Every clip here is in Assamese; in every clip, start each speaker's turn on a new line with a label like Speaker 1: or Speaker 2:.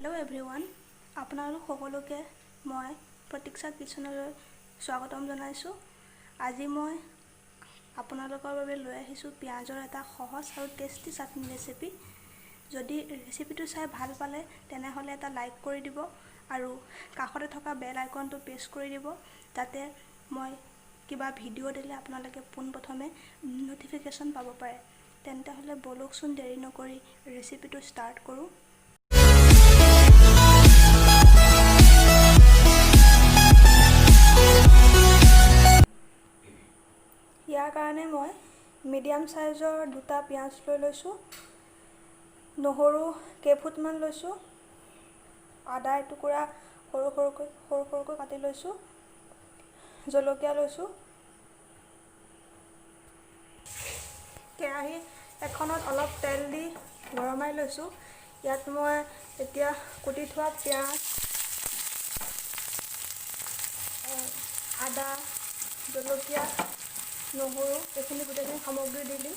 Speaker 1: হেল্ল' এভৰিৱান, আপোনালোক সকলোকে মই প্ৰতীক্ষা কিচেনলৈ স্বাগতম জনাইছোঁ। আজি মই আপোনালোকৰ বাবে লৈ আহিছোঁ পিঁয়াজৰ এটা সহজ আৰু টেষ্টি চাটনি ৰেচিপি। যদি ৰেচিপিটো চাই ভাল পালে তেনেহ'লে এটা লাইক কৰি দিব আৰু কাষতে থকা বেল আইকনটো প্ৰেছ কৰি দিব, যাতে মই কিবা ভিডিঅ' দিলে আপোনালোকে পোনপ্ৰথমে ন'টিফিকেশ্যন পাব পাৰে। তেন্তে হ'লে বলকচোন দেৰি নকৰি ৰেচিপিটো ষ্টাৰ্ট কৰোঁ। ইয়াৰ কাৰণে মই মিডিয়াম চাইজৰ দুটা পিঁয়াজ লৈ লৈছোঁ, নহৰু কেইফুটমান লৈছোঁ, আদা এটুকুৰা সৰু সৰুকৈ কাটি লৈছোঁ, জলকীয়া লৈছোঁ। কেৰাহী এখনত অলপ তেল দি গৰমাই লৈছোঁ। ইয়াত মই এতিয়া কুটি থোৱা পিঁয়াজ, আদা, জলকীয়া, নহৰু এইখিনি গোটেইখিনি সামগ্ৰী দি দিম।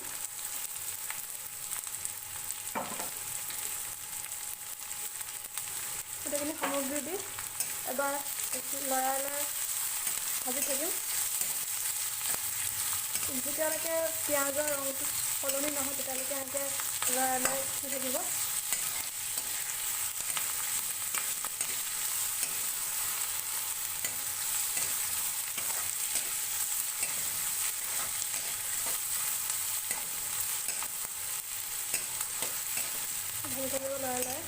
Speaker 1: গোটেইখিনি সামগ্ৰী দি এবাৰ লৰাই ভাজি থাকিম। যেতিয়ালৈকে পিঁয়াজৰ ৰংটো সলনি নহয় তেতিয়ালৈকে এনেকৈ লৰাই দি থাকিব। ভাজি থাকিব লৰাই।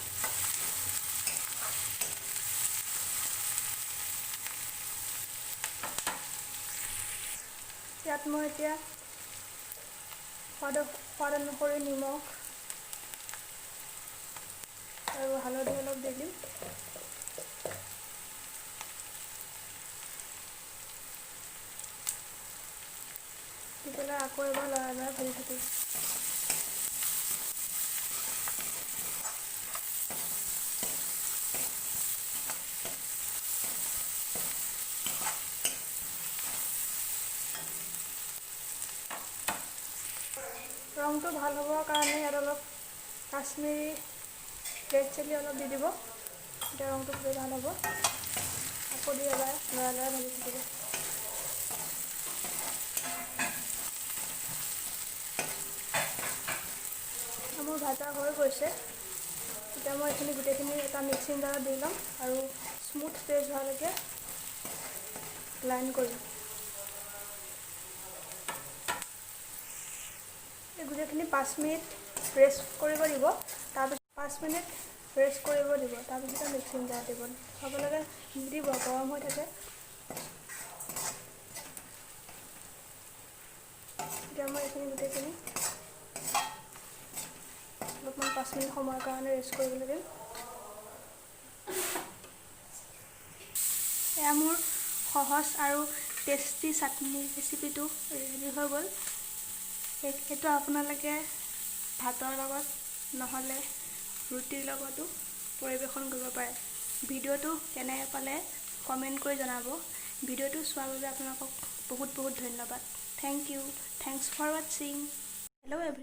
Speaker 1: ইয়াত মই এতিয়া সোৱাদ অনুসৰি নিমখ আৰু হালধি অলপ দি দিম। দি পেলাই আকৌ এবাৰ লৰাই ভাজি থাকিম। ৰংটো ভাল হ'বৰ কাৰণে ইয়াত অলপ কাশ্মীৰী ৰেড চিলি অলপ দি দিব, তেতিয়া ৰংটো খুবেই ভাল হ'ব। আকৌ দি এবাৰ লৰাই ভাজি থাকিব। মোৰ ভাজা হৈ গৈছে। এতিয়া মই এইখিনি গোটেইখিনি এটা মিক্সিং জাৰত দি ল'ম আৰু স্মুথ পেষ্ট হোৱালৈকে গ্ৰাইণ্ড কৰিম। এই গোটেইখিনি 5 মিনিট ৰেষ্ট কৰিব দিব। তাৰপিছত 5 মিনিট ৰেষ্ট কৰিব দিব। তাৰপিছত মিক্সিং জাৰত দিব। চাব লাগে দিব, গৰম হৈ থাকে। এতিয়া মই এইখিনি গোটেইখিনি অলপমান 5 মিনিট সময়ৰ কাৰণে ৰেষ্ট কৰিবলৈ দিম। এয়া মোৰ সহজ আৰু টেষ্টি চাটনি ৰেচিপিটো ৰেডি হৈ গ'ল। এইটো আপোনালোকে ভাতৰ লগত নহ'লে ৰুটিৰ লগতো পৰিৱেশন কৰিব পাৰে। ভিডিঅ'টো কেনে পালে কমেণ্ট কৰি জনাব। ভিডিঅ'টো চোৱাৰ বাবে আপোনালোকক বহুত বহুত ধন্যবাদ। থেংকছ ফৰ ৱাচিং। Hello' every